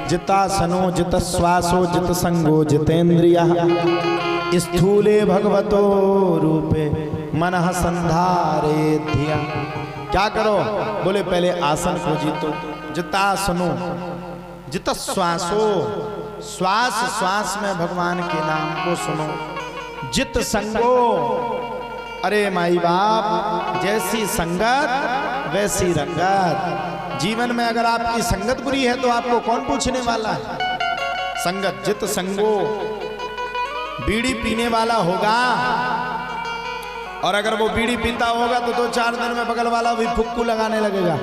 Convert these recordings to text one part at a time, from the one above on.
जितासनो जितश्वासो जितसंगो जितेन्द्रियः स्थूले भगवतो रूपे मनः संधारे धिया। क्या करो? बोले पहले आसन को जीतो। जितासनो जितश्वासो, श्वास श्वास में भगवान के नाम को सुनो। जित संगो, अरे माई बाप जैसी संगत वैसी रंगत। जीवन में अगर आपकी संगत बुरी है तो आपको कौन पूछने वाला है? संगत जित संगो, बीड़ी पीने वाला होगा और अगर वो बीड़ी पीता होगा तो 2-4 दिन में बगल वाला भी फुक्कू लगाने लगेगा।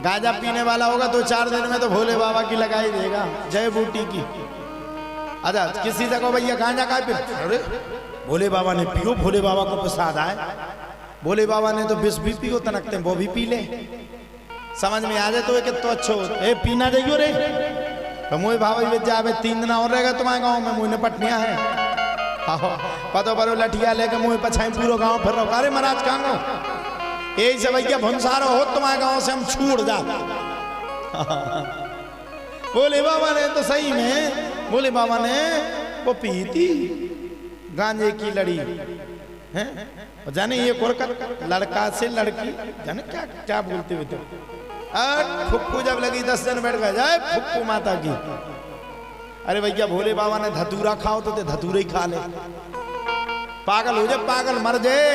गांजा पीने वाला होगा 2-4 दिन में तो भोले बाबा की लगाई देगा, जय बूटी की। अच्छा किसी जगह भैया गांजा का पी, अरे भोले बाबा ने पियो, भोले बाबा को प्रसाद आए। भोले बाबा ने तो विष भी पियो तनकते वो भी पी ले। समझ में आ जाए तो एक तो अच्छो ए पीना जाइयो रे तो मुझे भाभी विद्या 3 दिन और रहेगा तुम्हारे गाँव में, मुझे पटनिया है पतो बरो लठिया लेके मुझे पछाई पूरा गाँव फिर रहो। अरे महाराज कहाँ यही से भैया भंसारो हो तुम्हारे गाँव से हम छूट जा। बोले बाबा ने तो सही में, बोले बाबा ने वो पी थी गांजे की लड़ी है। जाने ये कोरकर लड़का से लड़की जाने क्या क्या बोलते हुए थे। फुक्कू जब लगी 10 दिन बैठ गए जाए फुक्कू माता की। अरे भैया भोले बाबा ने धतूरा खाओ तो धतूरे ही खा ले। पागल हो जाए, पागल मर जाए।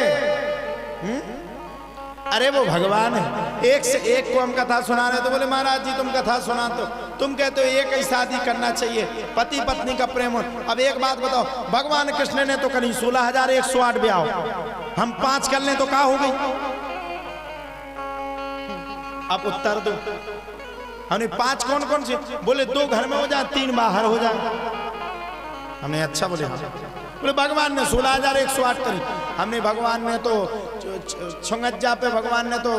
अरे वो भगवान है। एक से एक को हम कथा सुना रहे तो बोले महाराज जी तुम कथा सुना तो तुम कहते हो एक ही शादी करना चाहिए, पति पत्नी का प्रेम हो। अब एक बात बताओ, भगवान कृष्ण ने तो करी 16,108 ब्याह, हम 5 कर लें तो क्या हो गई? अब उत्तर दो, हमने 5 कौन कौन से? बोले 2 घर में हो जाए, 3 बाहर हो जाए। हमने अच्छा बोले बोले भगवान ने 16,108 करी। हमने भगवान ने तो छंगज्जा पे भगवान ने तो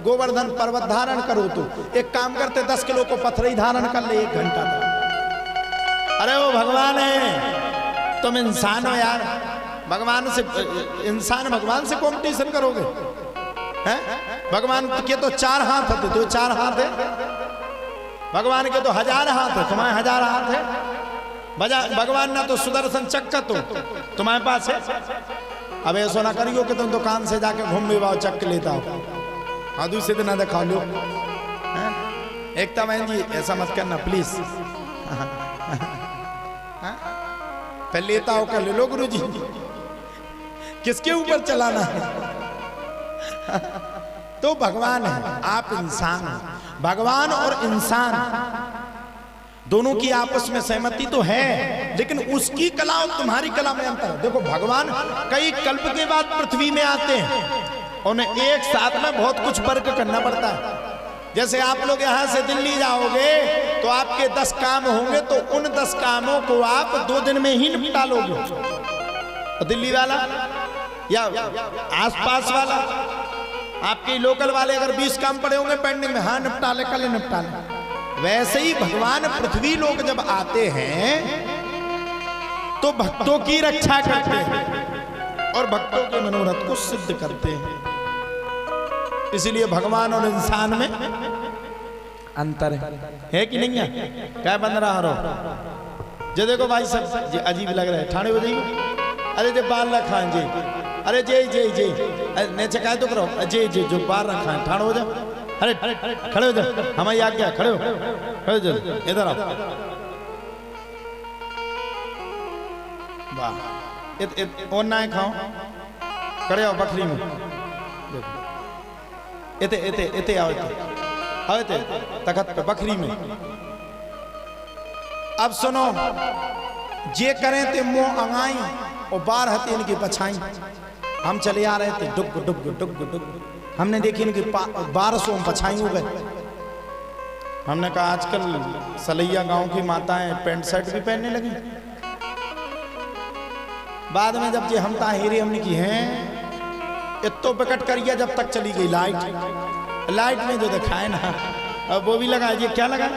गोवर्धन पर्वत धारण करो तो एक काम करते 10 किलो को पत्थर धारण कर ले 1 घंटा तक। अरे वो भगवान है, तुम इंसान हो यार। भगवान से इंसान भगवान से कंपटीशन करोगे हैं? भगवान के तो 4 हाथ थे, तो 4 हाथ है। भगवान के तो 1000 हाथ है, तुम्हारे 1000 हाथ है। भगवान ने तो सुदर्शन चक्र तो तुम्हारे पास है। अब ऐसा ना करियो कि तुम दुकान से जाके घूम भी चक्कर लेता हो, हाँ दूसरे दिन दिखा लो। एकता बहन जी ऐसा मत करना प्लीज। पहले लेता हो कर ले लो गुरु जी, किसके ऊपर चलाना है? तो भगवान है, आप इंसान हो। भगवान और इंसान दोनों की आपस में सहमति तो है, लेकिन उसकी कला और तुम्हारी कला में अंतर है। देखो भगवान कई कल्प के बाद पृथ्वी में आते हैं, उन्हें एक साथ में बहुत कुछ वर्क करना पड़ता है। जैसे आप लोग यहाँ से दिल्ली जाओगे तो आपके 10 काम होंगे, तो उन 10 कामों को आप 2 दिन में ही निपटा लोगे। तो दिल्ली वाला या आसपास वाला, आपके लोकल वाले अगर 20 काम पड़े होंगे पेंडिंग में, हाँ निपटा ले, कल निपटा ले। वैसे ही भगवान पृथ्वी लोग जब आते हैं तो भक्तों की रक्षा करते हैं और भक्तों के मनोरथ को सिद्ध करते हैं। इसलिए भगवान और इंसान में अंतर है कि नहीं है? क्या बन रहा हो जो देखो भाई सब जी अजीब लग रहा है। ठाणे हो जाइए। अरे जो बाल रखा है जी, अरे जय जय जय ने चकाए तो करो जय जय जो बाल रखा है ठाणे हो जाओ। अरे खड़े हो जाओ, हमारी आज्ञा, खड़े हो, खड़े हो जाओ, इधर आओ। वाह और ना खाओ, खड़े आओ बकरी में। इते इते इते आओ, आओ इते तखत पे बकरी में। अब सुनो, जे करें ते मुंह अंगाई और 12 हते इनकी पछाई। हम चले आ रहे थे, डुग डुग डुग डुग, हमने देखी इनकी 1200 पछाई हो गए। हमने कहा आजकल सलैया गांव की माताएं पैंट शर्ट भी पहनने लगी। बाद में जब ये हम ताहिरी हमने की हैं इतो विकट करिए जब तक चली गई लाइट। लाइट में जो दिखाए ना, अब वो भी लगा। ये क्या लगा?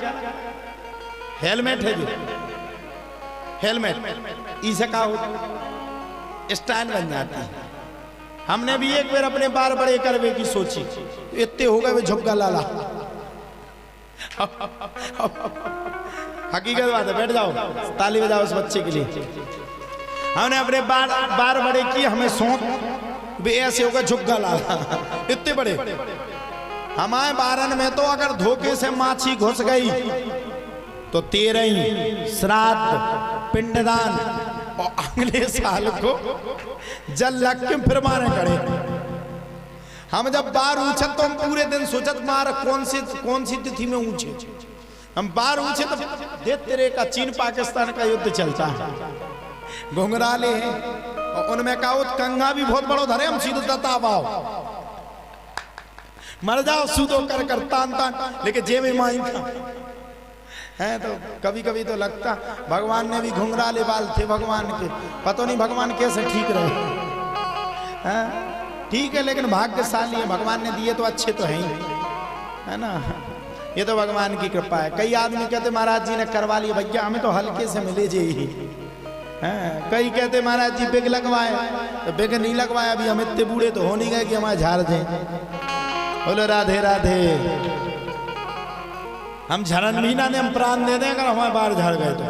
हेलमेट है। जो हेलमेट इसे कहा होता स्टाइल बन जाती है। हमने भी एक बार अपने बार बड़े करवे की सोची, इतने हो गए वे झुग्गा लाला। हकीकत बात है, बैठ जाओ, ताली बजाओ उस बच्चे के लिए। हमने अपने बार बड़े किए, हमें सौंप भी ऐसे होगा झुग्गा लाला, इतने बड़े। हमारे बारन में तो अगर धोखे से माछी घुस गई तो 13 श्राद्ध पिंडदान और अगले साल को जल लग के फिर मारे खड़े। हम जब बार ऊंचत तो हम पूरे दिन सोचत मार कौन सी तिथि में ऊंचे। हम बार ऊंचे तो दे तेरे का चीन पाकिस्तान का युद्ध चलता है, घुंघराले हैं और उनमें का कंगा भी बहुत बड़ो धरे, हम सीधे दतावाओ मर जाओ सूदो कर तान तान, लेकिन जेब में माई है। तो कभी कभी तो लगता भगवान ने भी घुंघराले बाल थे भगवान के, पता नहीं भगवान कैसे ठीक रहे हैं। ठीक है, लेकिन भाग्यशाली है, भगवान ने दिए तो अच्छे तो हैं ही, है ना। ये तो भगवान की कृपा है। कई आदमी कहते महाराज जी ने करवा लिया, भैया हमें तो हल्के से मिले जी हैं। कई कहते महाराज जी बिग लगवाए, तो बिग नहीं लगवाया, अभी हम इतने बूढ़े तो हो नहीं गए कि हमारे झाड़ दें। बोलो राधे राधे। हम झरन मीना ने हम प्राण दे दें अगर हमारे बाहर झाड़ गए तो।